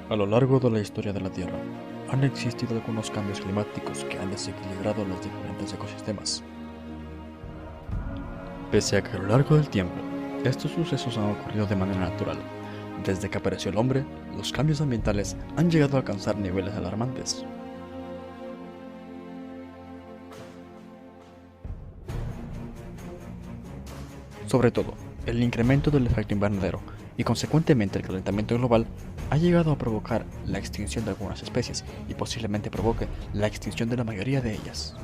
A lo largo de la historia de la Tierra, han existido algunos cambios climáticos que han desequilibrado los diferentes ecosistemas. Pese a que a lo largo del tiempo, estos sucesos han ocurrido de manera natural, desde que apareció el hombre, los cambios ambientales han llegado a alcanzar niveles alarmantes. Sobre todo, el incremento del efecto invernadero y consecuentemente el calentamiento global ha llegado a provocar la extinción de algunas especies y posiblemente provoque la extinción de la mayoría de ellas.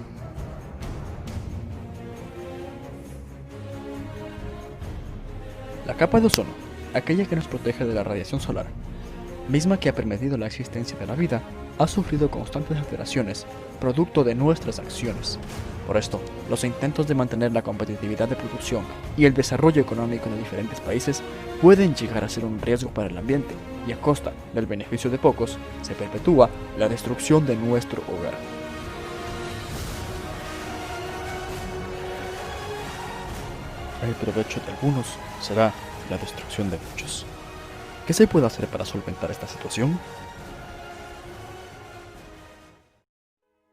La capa de ozono, aquella que nos protege de la radiación solar, misma que ha permitido la existencia de la vida, ha sufrido constantes alteraciones, producto de nuestras acciones. Por esto, los intentos de mantener la competitividad de producción y el desarrollo económico de diferentes países pueden llegar a ser un riesgo para el ambiente, y a costa del beneficio de pocos, se perpetúa la destrucción de nuestro hogar. El provecho de algunos será la destrucción de muchos. ¿Qué se puede hacer para solventar esta situación?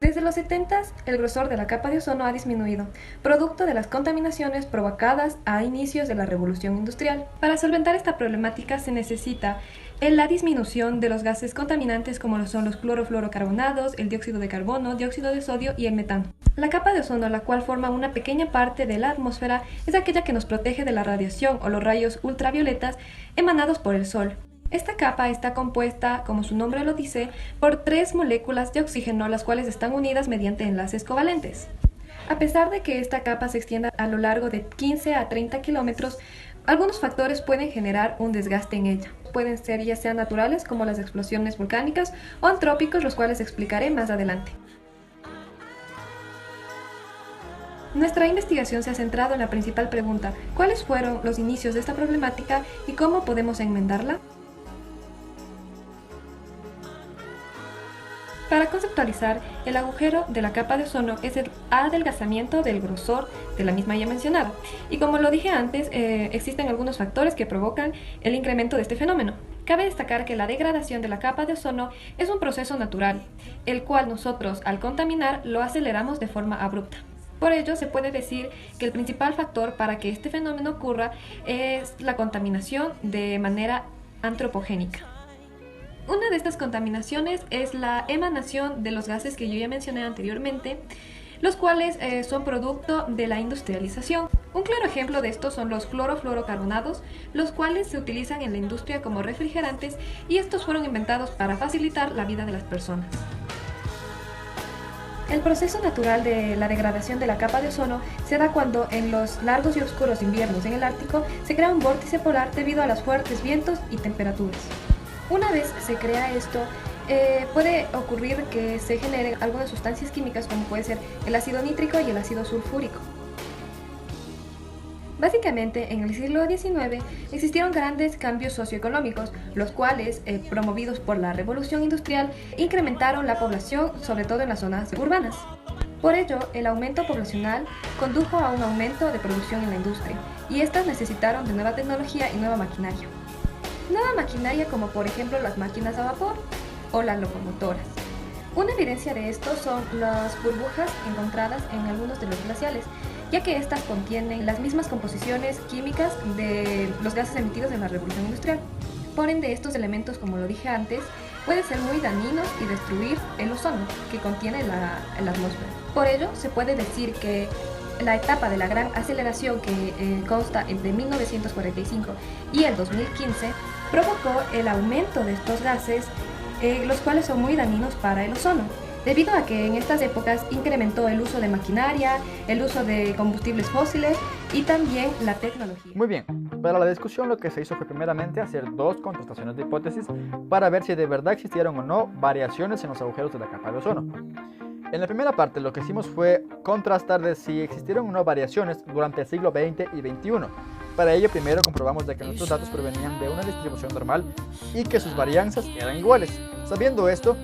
Desde los 70, el grosor de la capa de ozono ha disminuido, producto de las contaminaciones provocadas a inicios de la revolución industrial. Para solventar esta problemática se necesita la disminución de los gases contaminantes como lo son los clorofluorocarbonados, el dióxido de carbono, dióxido de sodio y el metano. La capa de ozono, la cual forma una pequeña parte de la atmósfera, es aquella que nos protege de la radiación o los rayos ultravioletas emanados por el sol. Esta capa está compuesta, como su nombre lo dice, por 3 moléculas de oxígeno, las cuales están unidas mediante enlaces covalentes. A pesar de que esta capa se extienda a lo largo de 15 a 30 kilómetros, algunos factores pueden generar un desgaste en ella. Pueden ser ya sean naturales, como las explosiones volcánicas, o antrópicos, los cuales explicaré más adelante. Nuestra investigación se ha centrado en la principal pregunta: ¿cuáles fueron los inicios de esta problemática y cómo podemos enmendarla? Para conceptualizar, el agujero de la capa de ozono es el adelgazamiento del grosor de la misma ya mencionada. Y como lo dije antes, existen algunos factores que provocan el incremento de este fenómeno. Cabe destacar que la degradación de la capa de ozono es un proceso natural, el cual nosotros, al contaminar, lo aceleramos de forma abrupta. Por ello, se puede decir que el principal factor para que este fenómeno ocurra es la contaminación de manera antropogénica. Una de estas contaminaciones es la emanación de los gases que yo ya mencioné anteriormente, los cuales son producto de la industrialización. Un claro ejemplo de esto son los clorofluorocarbonados, los cuales se utilizan en la industria como refrigerantes, y estos fueron inventados para facilitar la vida de las personas. El proceso natural de la degradación de la capa de ozono se da cuando en los largos y oscuros inviernos en el Ártico se crea un vórtice polar debido a los fuertes vientos y temperaturas. Una vez se crea esto, puede ocurrir que se generen algunas sustancias químicas como puede ser el ácido nítrico y el ácido sulfúrico. Básicamente, en el siglo XIX existieron grandes cambios socioeconómicos, los cuales, promovidos por la revolución industrial, incrementaron la población, sobre todo en las zonas urbanas. Por ello, el aumento poblacional condujo a un aumento de producción en la industria, y estas necesitaron de nueva tecnología y nueva maquinaria. Nueva maquinaria como por ejemplo las máquinas a vapor o las locomotoras. Una evidencia de esto son las burbujas encontradas en algunos de los glaciales, ya que estas contienen las mismas composiciones químicas de los gases emitidos en la revolución industrial. Por ende, estos elementos, como lo dije antes, pueden ser muy dañinos y destruir el ozono que contiene la atmósfera. Por ello, se puede decir que la etapa de la gran aceleración que consta entre 1945 y el 2015 provocó el aumento de estos gases, los cuales son muy dañinos para el ozono, debido a que en estas épocas incrementó el uso de maquinaria, el uso de combustibles fósiles y también la tecnología. Muy bien, para la discusión lo que se hizo fue primeramente hacer 2 contrastaciones de hipótesis para ver si de verdad existieron o no variaciones en los agujeros de la capa de ozono. En la primera parte lo que hicimos fue contrastar de si existieron o no variaciones durante el siglo XX y XXI. Para ello primero comprobamos de que nuestros datos provenían de una distribución normal y que sus varianzas eran iguales. Sabiendo esto,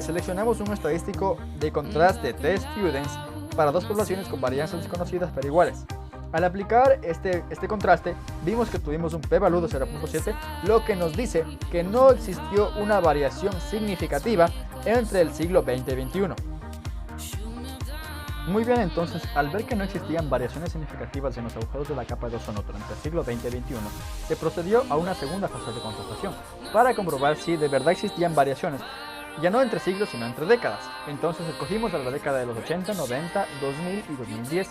seleccionamos un estadístico de contraste de test students para 2 poblaciones con varianzas desconocidas pero iguales. Al aplicar este contraste, vimos que tuvimos un p-value de 0.7, lo que nos dice que no existió una variación significativa entre el siglo XX y XXI. Muy bien, entonces, al ver que no existían variaciones significativas en los agujeros de la capa de ozono durante el siglo XX y XXI, se procedió a una segunda fase de contrastación para comprobar si de verdad existían variaciones, ya no entre siglos, sino entre décadas. Entonces escogimos la década de los 80, 90, 2000 y 2010.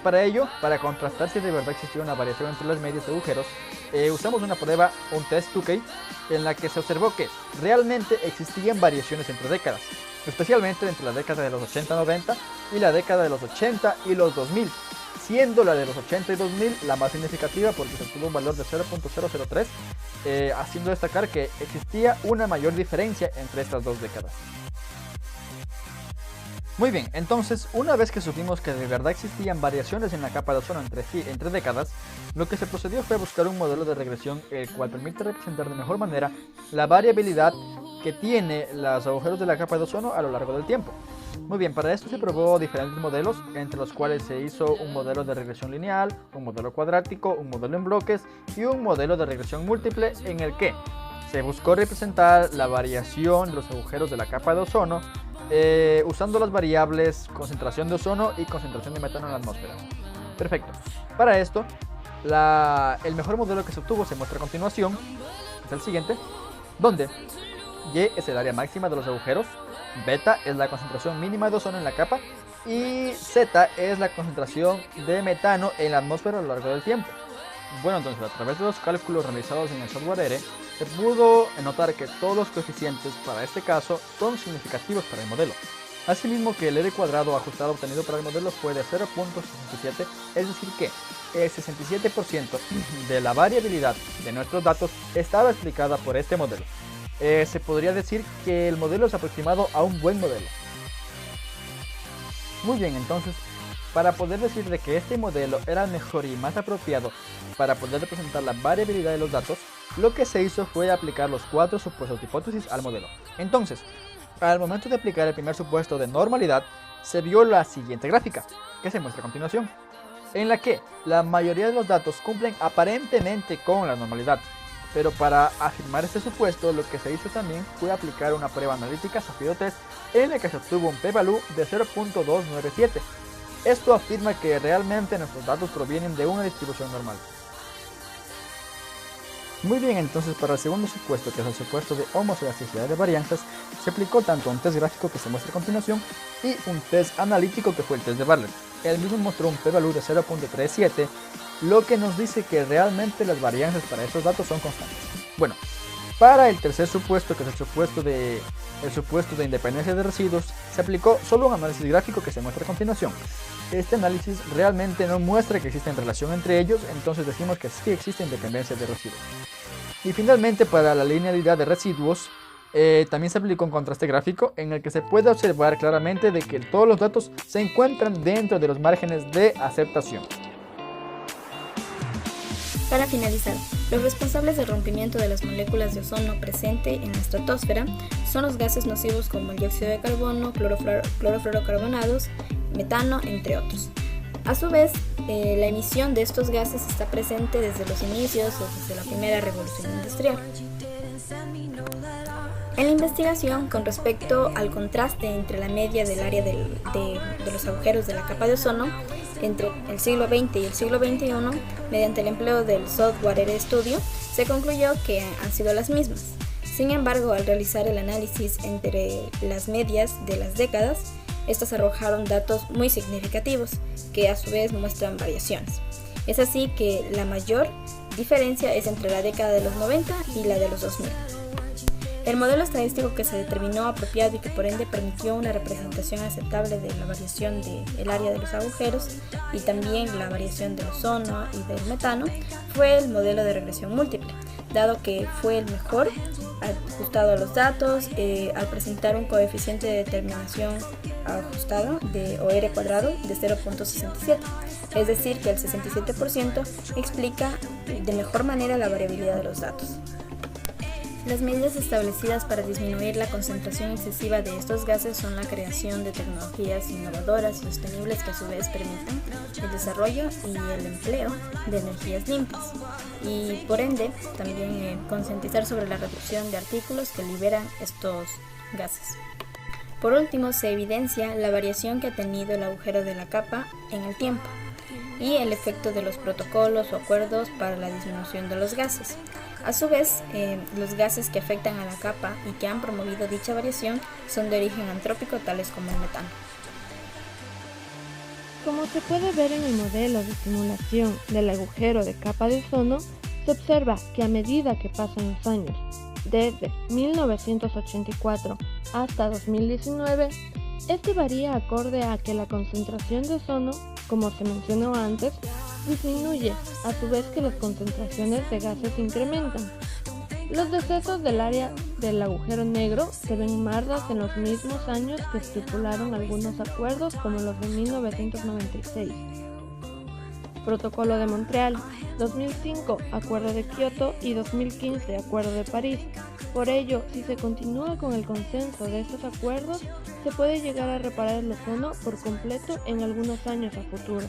Para ello, para contrastar si de verdad existía una variación entre las medias de agujeros, usamos una prueba, un test Tukey, en la que se observó que realmente existían variaciones entre décadas, especialmente entre la década de los 80-90 y la década de los 80 y los 2000, siendo la de los 80 y 2000 la más significativa porque se obtuvo un valor de 0.003, haciendo destacar que existía una mayor diferencia entre estas dos décadas. Muy bien, entonces, una vez que supimos que de verdad existían variaciones en la capa de ozono entre décadas, lo que se procedió fue buscar un modelo de regresión el cual permite representar de mejor manera la variabilidad que tiene los agujeros de la capa de ozono a lo largo del tiempo. Muy bien, para esto se probó diferentes modelos, entre los cuales se hizo un modelo de regresión lineal, un modelo cuadrático, un modelo en bloques y un modelo de regresión múltiple en el que se buscó representar la variación de los agujeros de la capa de ozono usando las variables concentración de ozono y concentración de metano en la atmósfera. Perfecto. Para esto, el mejor modelo que se obtuvo se muestra a continuación, es el siguiente, donde Y es el área máxima de los agujeros, beta es la concentración mínima de ozono en la capa y Z es la concentración de metano en la atmósfera a lo largo del tiempo. Bueno, entonces a través de los cálculos realizados en el software R, se pudo notar que todos los coeficientes para este caso son significativos para el modelo. Asimismo que el R cuadrado ajustado obtenido para el modelo fue de 0.67, es decir que el 67% de la variabilidad de nuestros datos estaba explicada por este modelo. Se podría decir que el modelo es aproximado a un buen modelo. Muy bien, entonces, para poder decir de que este modelo era el mejor y más apropiado para poder representar la variabilidad de los datos, lo que se hizo fue aplicar los 4 supuestos de hipótesis al modelo. Entonces, al momento de aplicar el primer supuesto de normalidad, se vio la siguiente gráfica, que se muestra a continuación, en la que la mayoría de los datos cumplen aparentemente con la normalidad. Pero para afirmar este supuesto, lo que se hizo también fue aplicar una prueba analítica Zafiro Test en la que se obtuvo un p-value de 0.297. Esto afirma que realmente nuestros datos provienen de una distribución normal. Muy bien, entonces para el segundo supuesto, que es el supuesto de homoelasticidad de varianzas, se aplicó tanto un test gráfico que se muestra a continuación y un test analítico que fue el test de Bartlett. El mismo mostró un p-value de 0.37, lo que nos dice que realmente las varianzas para estos datos son constantes. Bueno, para el tercer supuesto, que es el supuesto de independencia de residuos, se aplicó solo un análisis gráfico que se muestra a continuación. Este análisis realmente no muestra que existe relación entre ellos, entonces decimos que sí existe independencia de residuos. Y finalmente, para la linealidad de residuos, también se aplicó un contraste gráfico en el que se puede observar claramente de que todos los datos se encuentran dentro de los márgenes de aceptación. Para finalizar, los responsables del rompimiento de las moléculas de ozono presente en la estratosfera son los gases nocivos como el dióxido de carbono, clorofluorocarbonados, metano, entre otros. A su vez, la emisión de estos gases está presente desde los inicios o desde la primera revolución industrial. En la investigación con respecto al contraste entre la media del área de los agujeros de la capa de ozono entre el siglo XX y el siglo XXI, mediante el empleo del software RStudio, se concluyó que han sido las mismas. Sin embargo, al realizar el análisis entre las medias de las décadas, estas arrojaron datos muy significativos, que a su vez muestran variaciones. Es así que la mayor diferencia es entre la década de los 90 y la de los 2000. El modelo estadístico que se determinó apropiado y que por ende permitió una representación aceptable de la variación del área de los agujeros y también la variación del ozono y del metano fue el modelo de regresión múltiple, dado que fue el mejor ajustado a los datos al presentar un coeficiente de determinación ajustado de OR cuadrado de 0.67, es decir que el 67% explica de mejor manera la variabilidad de los datos. Las medidas establecidas para disminuir la concentración excesiva de estos gases son la creación de tecnologías innovadoras y sostenibles que a su vez permitan el desarrollo y el empleo de energías limpias y por ende también concientizar sobre la reducción de artículos que liberan estos gases. Por último, se evidencia la variación que ha tenido el agujero de la capa en el tiempo y el efecto de los protocolos o acuerdos para la disminución de los gases. A su vez, los gases que afectan a la capa y que han promovido dicha variación son de origen antrópico, tales como el metano. Como se puede ver en el modelo de simulación del agujero de capa de ozono, se observa que a medida que pasan los años, desde 1984 hasta 2019, este varía acorde a que la concentración de ozono, como se mencionó antes, disminuye, a su vez que las concentraciones de gases incrementan. Los decesos del área del agujero negro se ven mardas en los mismos años que estipularon algunos acuerdos como los de 1996. Protocolo de Montreal, 2005, Acuerdo de Kioto y 2015, Acuerdo de París. Por ello, si se continúa con el consenso de estos acuerdos, se puede llegar a reparar el ozono por completo en algunos años a futuro.